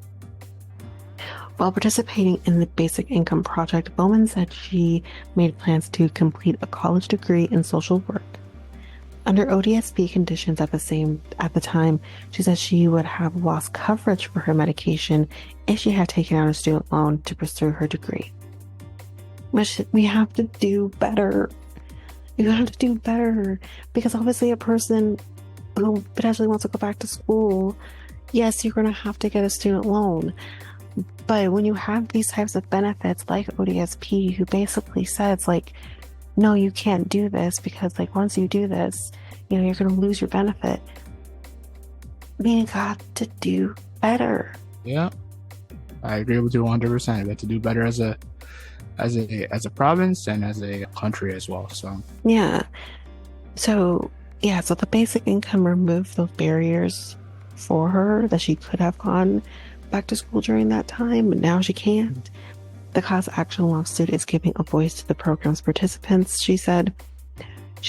While participating in the Basic Income Project, Bowman said she made plans to complete a college degree in social work. Under ODSP conditions at the time, she said she would have lost coverage for her medication if she had taken out a student loan to pursue her degree. Which we have to do better. You have to do better, because obviously a person who potentially wants to go back to school, yes, you're going to have to get a student loan. But when you have these types of benefits like ODSP, who basically says like, no, you can't do this because like once you do this, you're going to lose your benefit. We got to do better. Yeah, I agree with you 100%. We have to do better as a province and as a country as well. So so the basic income removed those barriers for her that she could have gone back to school during that time, but now she can't. The class action lawsuit is giving a voice to the program's participants, she said.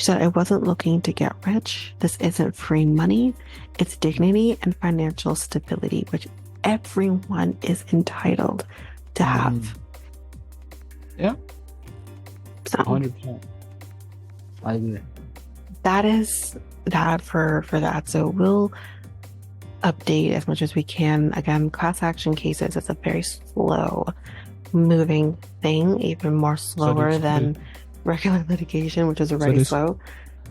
I wasn't looking to get rich. This isn't free money. It's dignity and financial stability, which everyone is entitled to have. Yeah. So 100%. I agree. That is that for that. So we'll update as much as we can. Again, class action cases is a very slow moving thing, even more slower than regular litigation, which is already slow.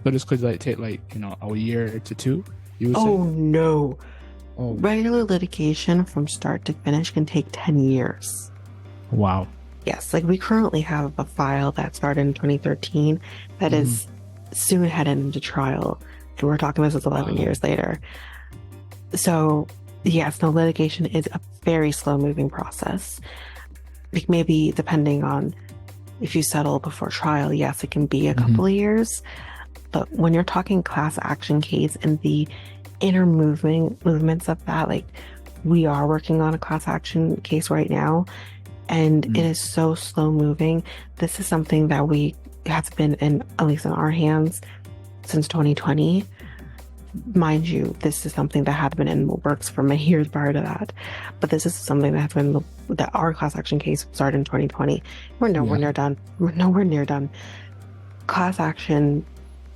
So this could like take like, a year to two, you would say? Oh no. Oh, Regular litigation from start to finish can take 10 years. wow. Yes, like we currently have a file that started in 2013 that is soon headed into trial. And we're talking this is 11 Wow. years later. So, yes, no, litigation is a very slow moving process. Like maybe depending on if you settle before trial, yes, it can be a couple of years. But when you're talking class action case and the inner movements of that, like we are working on a class action case right now, and it is so slow moving. This is something that we has been in, at least in our hands, since 2020. Mind you, this is something that had been in the works for many years prior to that. But this is something that has been that our class action case started in 2020. We're nowhere near done. We're nowhere near done. Class action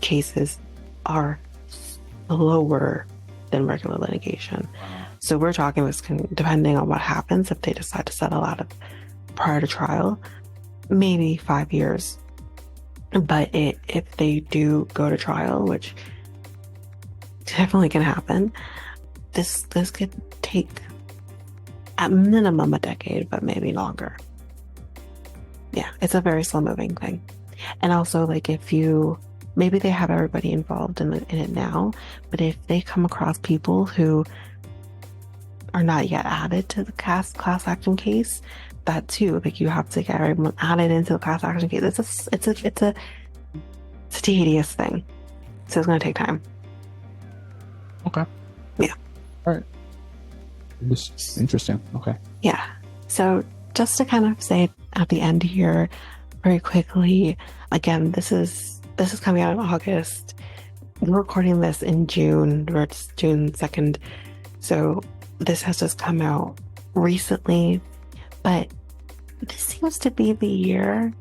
cases are slower than regular litigation. So we're talking this can, depending on what happens, if they decide to settle out of prior to trial, maybe 5 years. But if they do go to trial, which definitely can happen, this could take at minimum a decade, but maybe longer. Yeah, it's a very slow moving thing. And also, like, if you maybe they have everybody involved in it now, but if they come across people who are not yet added to the class action case, that too, like you have to get everyone added into the class action case. It's a tedious thing, so it's going to take time. Okay. Yeah. All right. This interesting. Okay. Yeah. So just to kind of say at the end here, very quickly, again, this is coming out in August. We're recording this in June, or it's June 2nd. So this has just come out recently, but this seems to be the year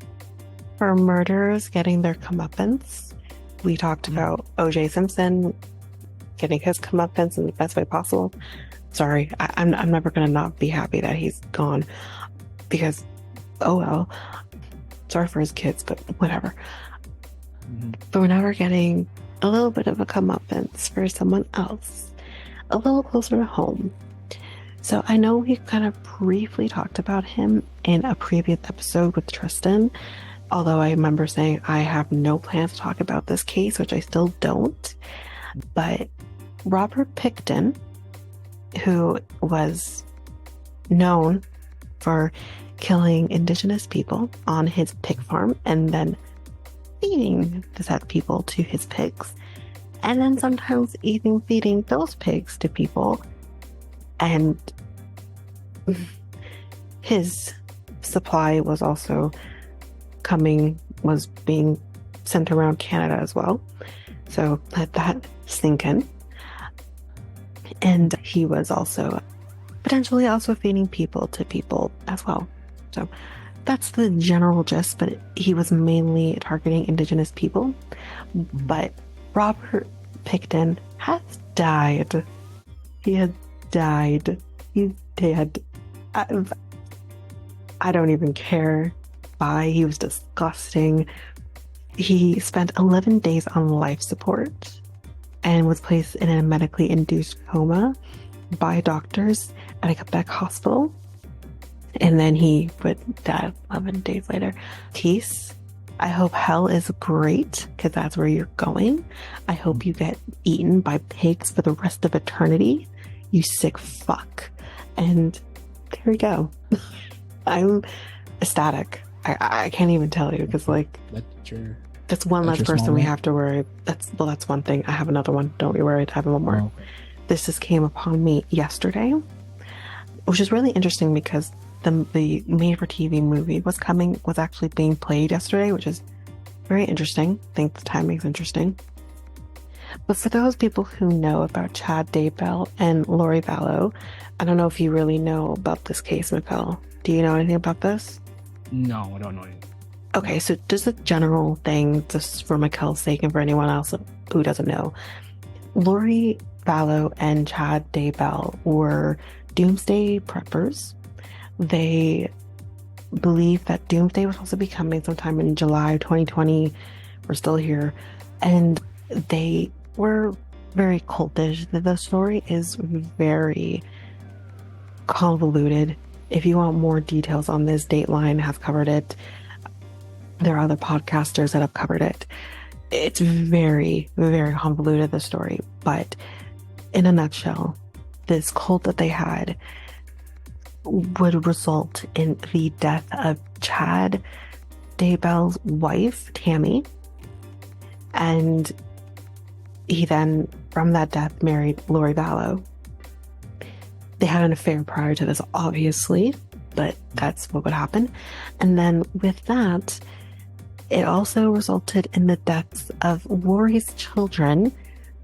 for murderers getting their comeuppance. We talked about O.J. Simpson getting his comeuppance in the best way possible. Sorry, I'm never going to not be happy that he's gone, because, oh well, sorry for his kids, but whatever. But we're never getting a little bit of a comeuppance for someone else, a little closer to home. So I know we kind of briefly talked about him in a previous episode with Tristan, although I remember saying I have no plans to talk about this case, which I still don't. But Robert Pickton, who was known for killing indigenous people on his pig farm and then feeding the said people to his pigs, and then sometimes even feeding those pigs to people, and his supply was also being sent around Canada as well. So let that sink in. And he was also potentially also feeding people to people as well. So that's the general gist, but he was mainly targeting indigenous people. But Robert Pickton has died. He has died. He's dead. I don't even care why. He was disgusting. He spent 11 days on life support and was placed in a medically induced coma by doctors at a Quebec hospital. And then he would die 11 days later. Peace. I hope hell is great, because that's where you're going. I hope you get eaten by pigs for the rest of eternity, you sick fuck. And there we go. I'm ecstatic. I can't even tell you, because like that's one less person we have to worry. That's one thing. I have another one. Don't be worried. I have one more. Oh, okay. This just came upon me yesterday, which is really interesting because the made-for-TV movie was actually being played yesterday, which is very interesting. I think the timing's interesting. But for those people who know about Chad Daybell and Lori Vallow, I don't know if you really know about this case, Mikel. Do you know anything about this? No, I don't know anything. Okay, so just a general thing, just for Mikel's sake and for anyone else who doesn't know. Lori Vallow and Chad Daybell were doomsday preppers. They believe that doomsday was supposed to be coming sometime in July 2020. We're still here. And they were very cultish. The story is very convoluted. If you want more details on this, Dateline has covered it. There are other podcasters that have covered it. It's very, very convoluted, the story. But in a nutshell, this cult that they had would result in the death of Chad Daybell's wife, Tammy. And he then, from that death, married Lori Vallow. They had an affair prior to this, obviously, but that's what would happen. And then with that, it also resulted in the deaths of Lori's children,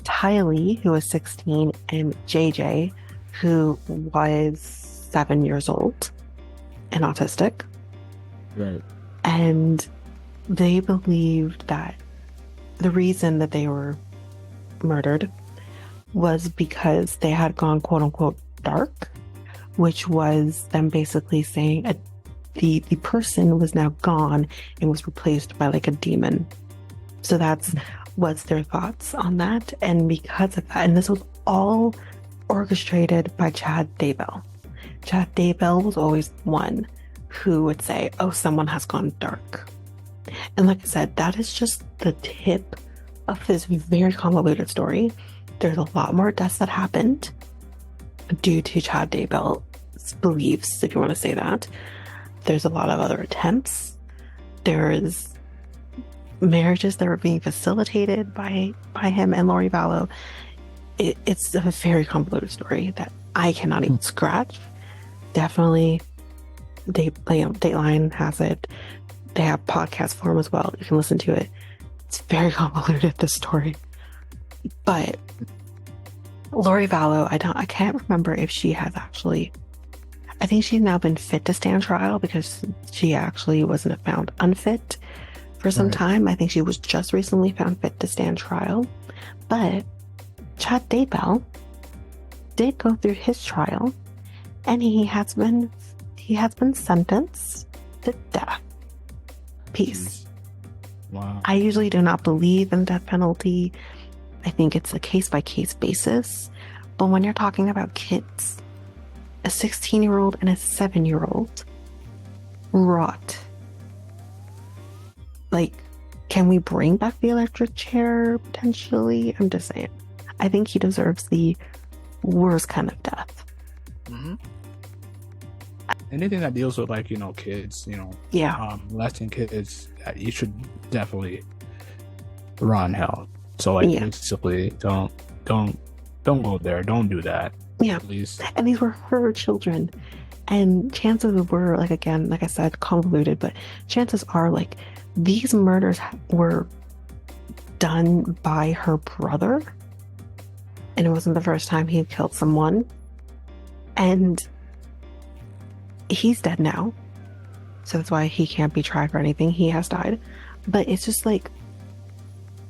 Tylee, who was 16, and JJ, who was 7 years old and autistic. Right. And they believed that the reason that they were murdered was because they had gone quote unquote dark, which was them basically saying the person was now gone and was replaced by like a demon. So that's what's their thoughts on that. And because of that, and this was all orchestrated by Chad Daybell. Chad Daybell was always one who would say, oh, someone has gone dark. And like I said, that is just the tip of this very convoluted story. There's a lot more deaths that happened due to Chad Daybell's beliefs, if you want to say that. There's a lot of other attempts. There's marriages that were being facilitated by him and Lori Vallow. It's a very convoluted story that I cannot even scratch. Definitely, Dateline has it. They have podcast form as well. You can listen to it. It's very convoluted, this story. But Lori Vallow, I can't remember if she has actually. I think she's now been fit to stand trial because she actually wasn't found unfit for some time. I think she was just recently found fit to stand trial. But Chad Daybell did go through his trial, and he has been sentenced to death. Peace. Wow. I usually do not believe in death penalty. I think it's a case-by-case basis. But when you're talking about kids, a 16-year-old and a 7-year-old rot. Like, can we bring back the electric chair potentially? I'm just saying. I think he deserves the worst kind of death. Mm-hmm. Anything that deals with, like, kids, molesting kids, you should definitely run hell. So, like, basically, don't go there. Don't do that. Yeah. Please. And these were her children. And chances were, like, again, like I said, convoluted, but chances are, like, these murders were done by her brother. And it wasn't the first time he had killed someone. And he's dead now. So that's why he can't be tried for anything. He has died. But it's just like,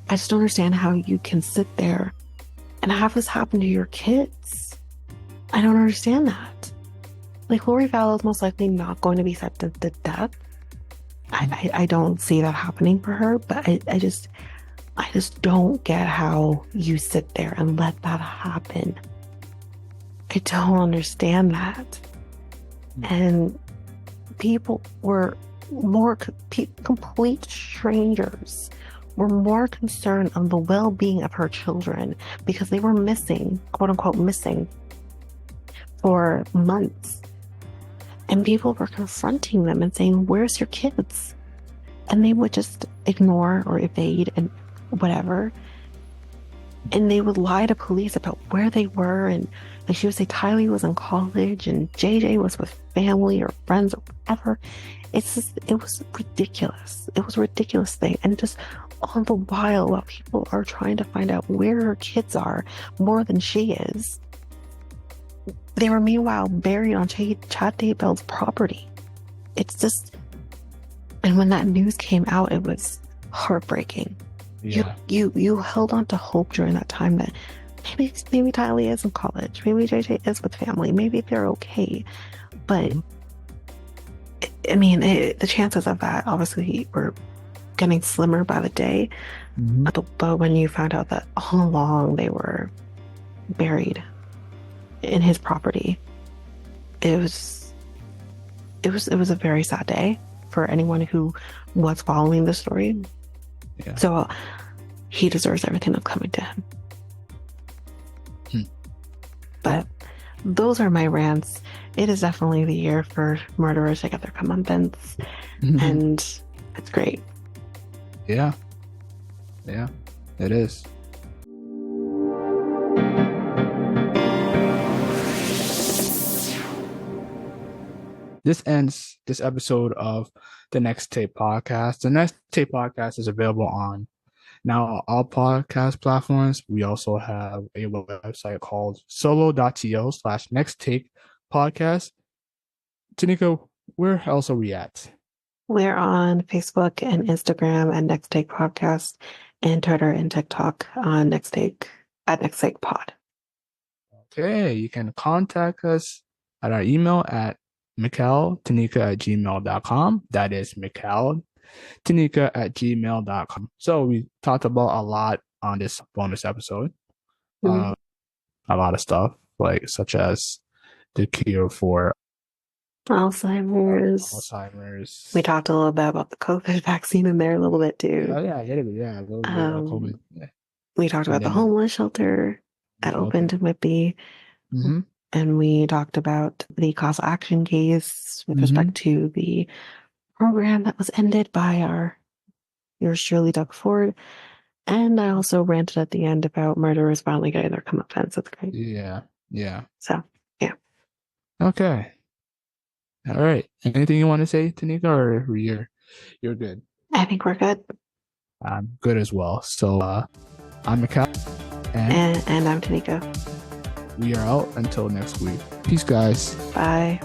I just don't understand how you can sit there and have this happen to your kids. I don't understand that. Like, Lori Vallow is most likely not going to be sentenced to death. I don't see that happening for her, but I just don't get how you sit there and let that happen. I don't understand that. And people were complete strangers were more concerned of the well-being of her children because they were missing, quote unquote, missing for months. And people were confronting them and saying, where's your kids? And they would just ignore or evade and whatever. And they would lie to police about where they were. And like, she would say Tylee was in college and JJ was with family or friends or whatever. It was ridiculous. It was a ridiculous thing. And just all the while people are trying to find out where her kids are more than she is, they were meanwhile buried on Chad Daybell's property. It's just, and when that news came out, it was heartbreaking. Yeah. You held on to hope during that time that maybe Tylee is in college, maybe JJ is with family, maybe they're okay. But I mean, the chances of that obviously were getting slimmer by the day. But when you found out that all along they were buried in his property, it was a very sad day for anyone who was following the story. Yeah. So he deserves everything that's coming to him. But those are my rants. It is definitely the year for murderers to get their comeuppance, and it's great. Yeah, it is. This ends this episode of the Next Take podcast. The Next Take podcast is available on now all podcast platforms. We also have a website called solo.to/next-take podcast. Tanyka, where else are we at? We're on Facebook and Instagram at Next Take Podcast, and Twitter and TikTok on Next Take at Next Take Pod. Okay, you can contact us at our email at mikeltanyka@gmail.com. That is mikeltanyka@gmail.com. So we talked about a lot on this bonus episode. A lot of stuff, like such as the cure for Alzheimer's. We talked a little bit about the COVID vaccine in there a little bit too. Oh yeah, a little bit about COVID. We talked about the homeless shelter that opened in Whitby. And we talked about the causal action case with respect to the program that was ended by yours truly, Doug Ford. And I also ranted at the end about murderers finally getting their comeuppance. That's great. Yeah. So, yeah. Okay. All right. Anything you want to say, Tanyka, or you're good? I think we're good. I'm good as well. So I'm Mikel. And I'm Tanyka. We are out until next week. Peace, guys. Bye.